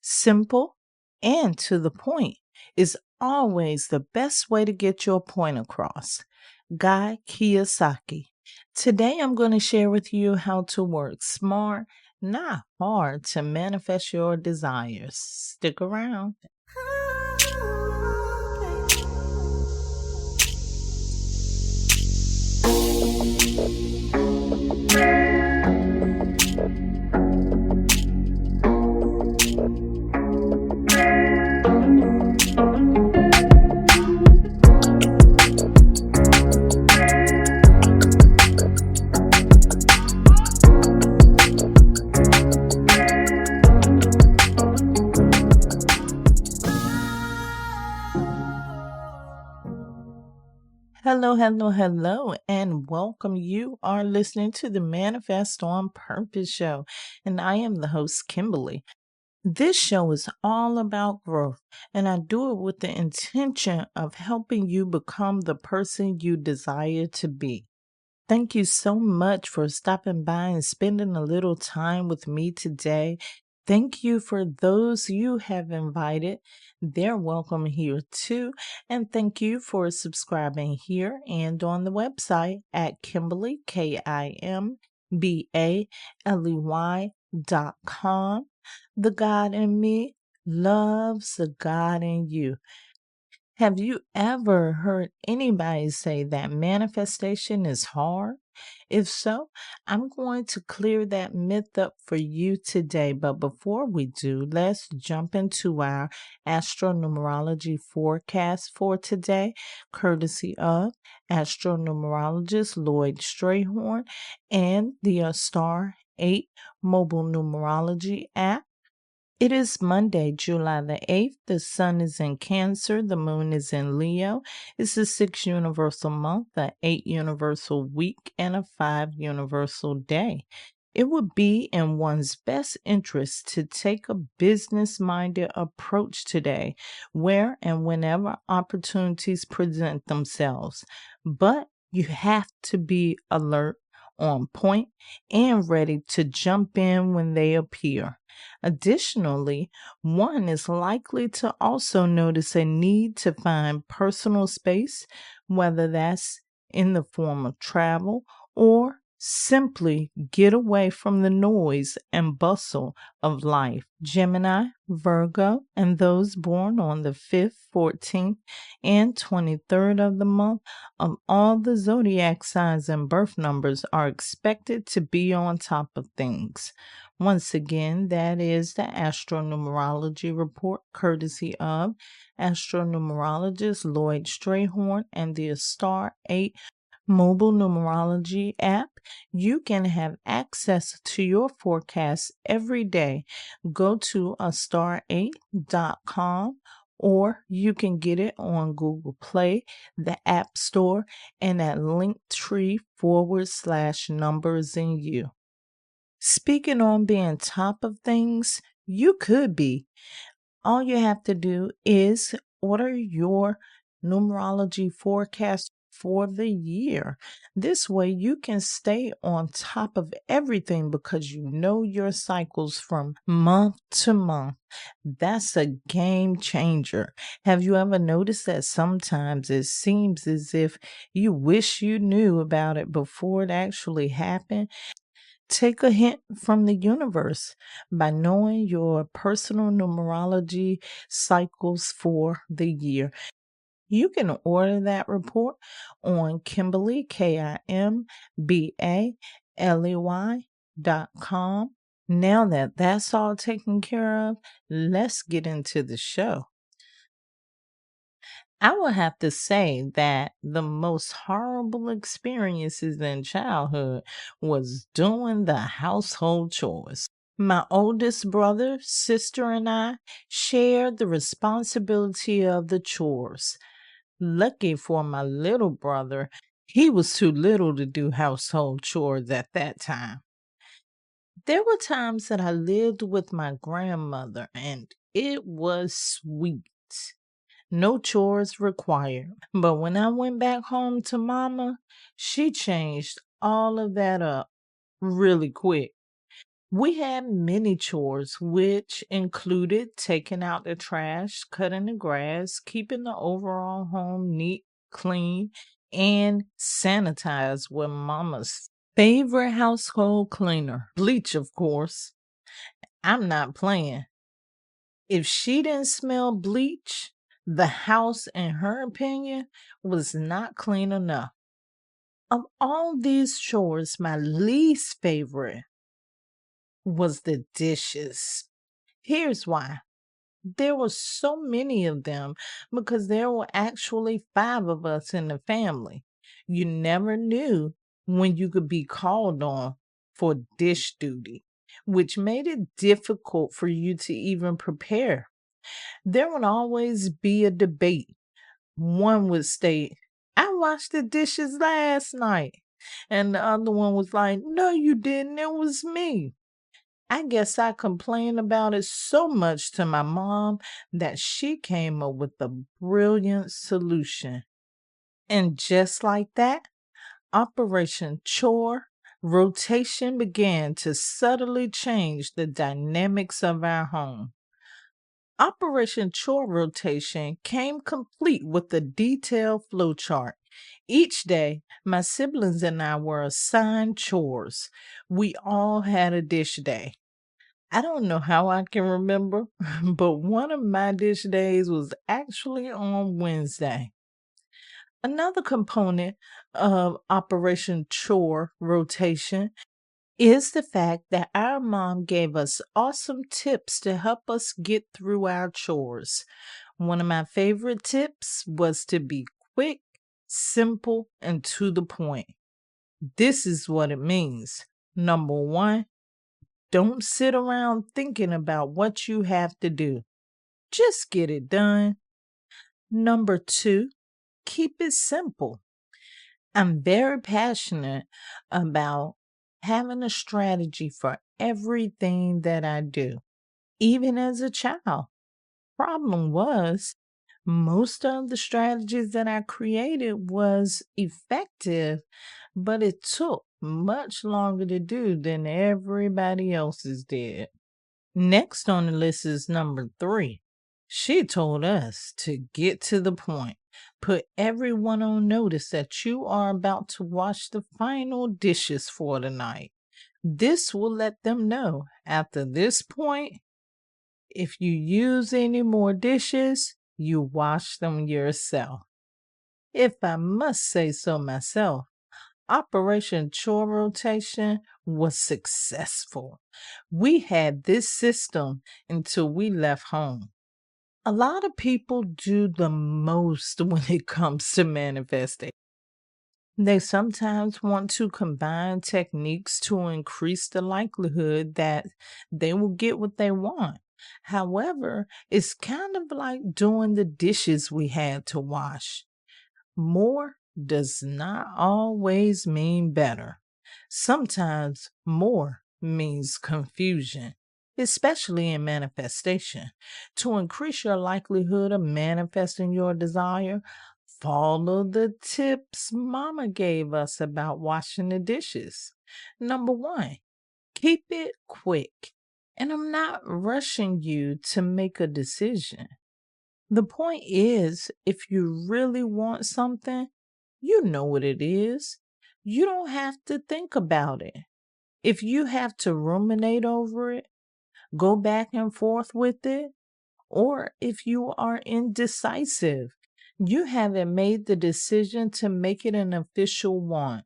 Simple and to the point is always the best way to get your point across. Guy Kiyosaki. Today I'm going to share with you how to work smart, not hard, to manifest your desires. Stick around. Hello, and welcome. You are listening to the Manifest on Purpose show, and I am the host, Kimbaley. This show is all about growth, and I do it with the intention of helping you become the person you desire to be. Thank you so much for stopping by and spending a little time with me today. Thank you for those you have invited. They're welcome here too. And thank you for subscribing here and on the website at Kimbaley, KIMBALEY.com. The God in me loves the God in you. Have you ever heard anybody say that manifestation is hard? If so, I'm going to clear that myth up for you today. But before we do, let's jump into our Astro-Numerology forecast for today, courtesy of Astro-Numerologist LLoyd Strayhorn and the Star 8 mobile numerology app. It is Monday, July the 8th. The sun is in Cancer. The moon is in Leo. It's the 6th universal month, the 8th universal week, and a 5 universal day. It would be in one's best interest to take a business-minded approach today, where and whenever opportunities present themselves. But you have to be alert, on point, and ready to jump in when they appear. Additionally, one is likely to also notice a need to find personal space, whether that's in the form of travel or simply get away from the noise and bustle of life. Gemini, Virgo, and those born on the 5th, 14th, and 23rd of the month of all the zodiac signs and birth numbers are expected to be on top of things. Once again, that is the Astro-Numerology Report, courtesy of Astro-Numerologist LLoyd Strayhorn and the Star 8 mobile numerology app. You can have access to your forecast every day. Go to star8.com or you can get it on Google Play, the App Store, and at linktree/numbers in you. Speaking on being top of things, you could be. All you have to do is order your numerology forecast for the year. This way you can stay on top of everything because you know your cycles from month to month. That's a game changer. Have you ever noticed that sometimes it seems as if you wish you knew about it before it actually happened? Take a hint from the universe by knowing your personal numerology cycles for the year. You can order that report on Kimbaley, KIMBALEY.com. Now that that's all taken care of, let's get into the show. I would have to say that the most horrible experiences in childhood was doing the household chores. My oldest brother, sister, and I shared the responsibility of the chores. Lucky for my little brother, he was too little to do household chores at that time. There were times that I lived with my grandmother, and it was sweet. No chores required. But when I went back home to Mama, she changed all of that up really quick. We had many chores, which included taking out the trash, cutting the grass, keeping the overall home neat, clean, and sanitized with mama's favorite household cleaner, bleach, of course. I'm not playing. If she didn't smell bleach, the house, in her opinion, was not clean enough. Of all these chores, my least favorite was the dishes. Here's why. There were so many of them because there were actually 5 of us in the family. You never knew when you could be called on for dish duty, which made it difficult for you to even prepare. There would always be a debate. One would state, I washed the dishes last night. And the other one was like, no, you didn't. It was me. I guess I complained about it so much to my mom that she came up with a brilliant solution. And just like that, Operation Chore Rotation began to subtly change the dynamics of our home. Operation Chore Rotation came complete with a detailed flowchart. Each day, my siblings and I were assigned chores. We all had a dish day. I don't know how I can remember, but one of my dish days was actually on Wednesday. Another component of Operation Chore Rotation is the fact that our mom gave us awesome tips to help us get through our chores. One of my favorite tips was to be quick, simple, and to the point. This is what it means. Number one, don't sit around thinking about what you have to do. Just get it done. Number two, keep it simple. I'm very passionate about having a strategy for everything that I do, even as a child. Problem was, most of the strategies that I created was effective, but it took much longer to do than everybody else's did. Next on the list is number 3. She told us to get to the point. Put everyone on notice that you are about to wash the final dishes for the night. This will let them know after this point, if you use any more dishes, you wash them yourself. If I must say so myself, Operation Chore Rotation was successful. We had this system until we left home. A lot of people do the most when it comes to manifesting. They sometimes want to combine techniques to increase the likelihood that they will get what they want. However, it's kind of like doing the dishes we had to wash. More does not always mean better. Sometimes more means confusion, especially in manifestation. To increase your likelihood of manifesting your desire, follow the tips Mama gave us about washing the dishes. Number 1, keep it quick. And I'm not rushing you to make a decision. The point is, if you really want something, you know what it is. You don't have to think about it. If you have to ruminate over it, go back and forth with it, or if you are indecisive, you haven't made the decision to make it an official want.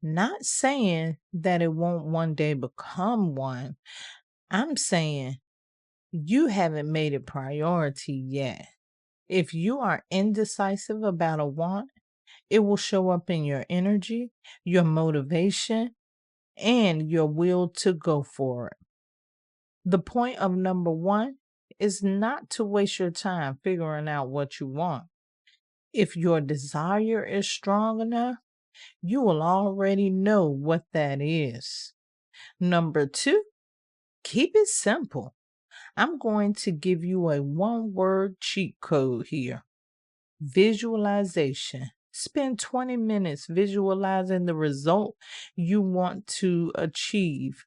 Not saying that it won't one day become one. I'm saying you haven't made it priority yet. If you are indecisive about a want, it will show up in your energy, your motivation, and your will to go for it. The point of number 1 is not to waste your time figuring out what you want. If your desire is strong enough, you will already know what that is. Number 2, keep it simple. I'm going to give you a 1-word cheat code here. Visualization. Spend 20 minutes visualizing the result you want to achieve.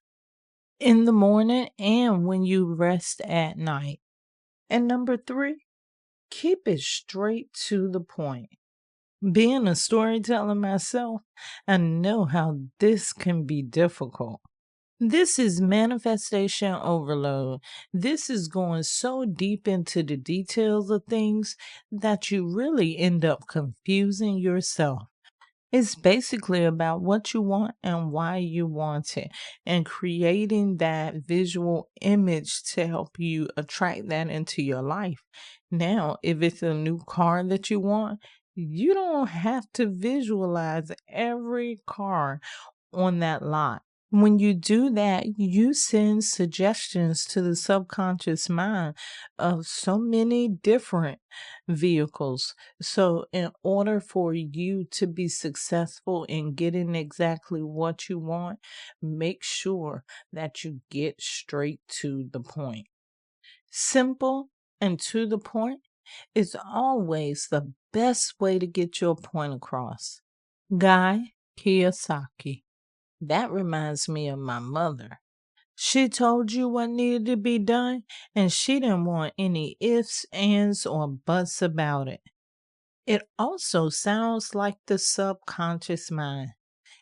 in the morning and when you rest at night. And number 3, keep it straight to the point. Being a storyteller myself, I know how this can be difficult. This is manifestation overload. This is going so deep into the details of things that you really end up confusing yourself. It's basically about what you want and why you want it, and creating that visual image to help you attract that into your life. Now, if it's a new car that you want, you don't have to visualize every car on that lot. When you do that, you send suggestions to the subconscious mind of so many different vehicles. So, in order for you to be successful in getting exactly what you want, make sure that you get straight to the point. Simple and to the point is always the best way to get your point across. Guy Kiyosaki. That reminds me of my mother. She told you what needed to be done, and she didn't want any ifs, ands, or buts about it. It also sounds like the subconscious mind.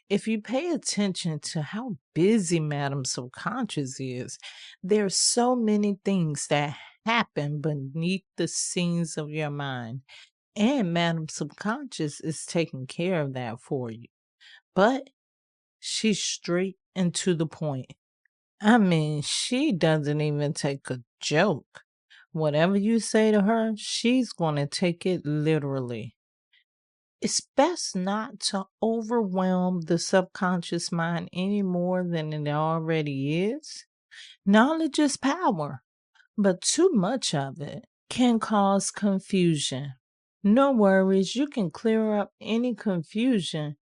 If you pay attention to how busy Madam Subconscious is, there's so many things that happen beneath the scenes of your mind, and Madam Subconscious is taking care of that for you. But she's straight and to the point. I mean, she doesn't even take a joke. Whatever you say to her, she's going to take it literally. It's best not to overwhelm the subconscious mind any more than it already is. Knowledge is power, but too much of it can cause confusion. No worries, you can clear up any confusion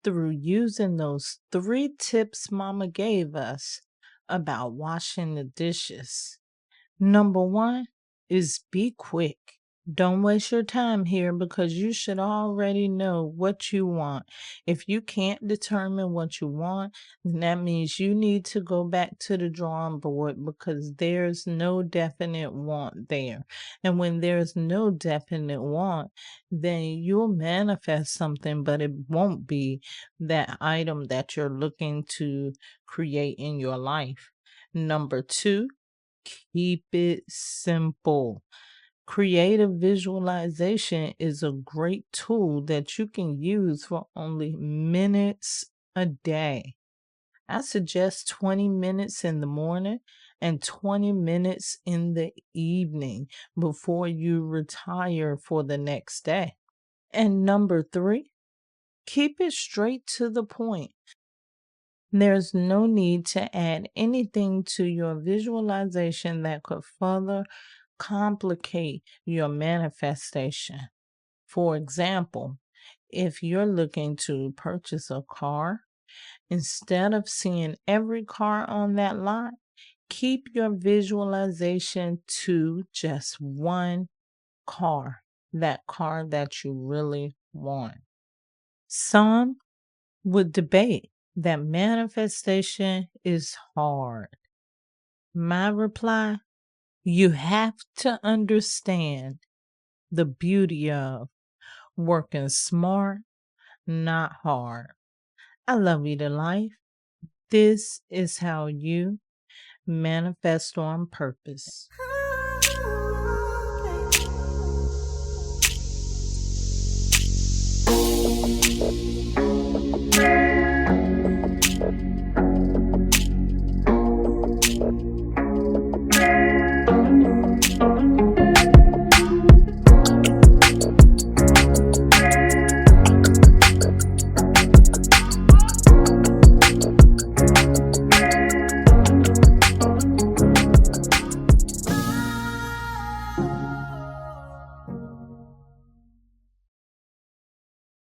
through using those 3 tips Mama gave us about washing the dishes. Number 1 is be quick. Don't waste your time here because you should already know what you want. If you can't determine what you want, then that means you need to go back to the drawing board because there's no definite want there. And when there's no definite want, then you'll manifest something, but it won't be that item that you're looking to create in your life. Number 2, keep it simple. Creative visualization is a great tool that you can use for only minutes a day. I suggest 20 minutes in the morning and 20 minutes in the evening before you retire for the next day. And number 3, keep it straight to the point. There's no need to add anything to your visualization that could further complicate your manifestation. For example, if you're looking to purchase a car, instead of seeing every car on that lot, keep your visualization to just one car, that car that you really want. Some would debate that manifestation is hard. My reply: you have to understand the beauty of working smart, not hard. I love you to life. This is how you manifest on purpose.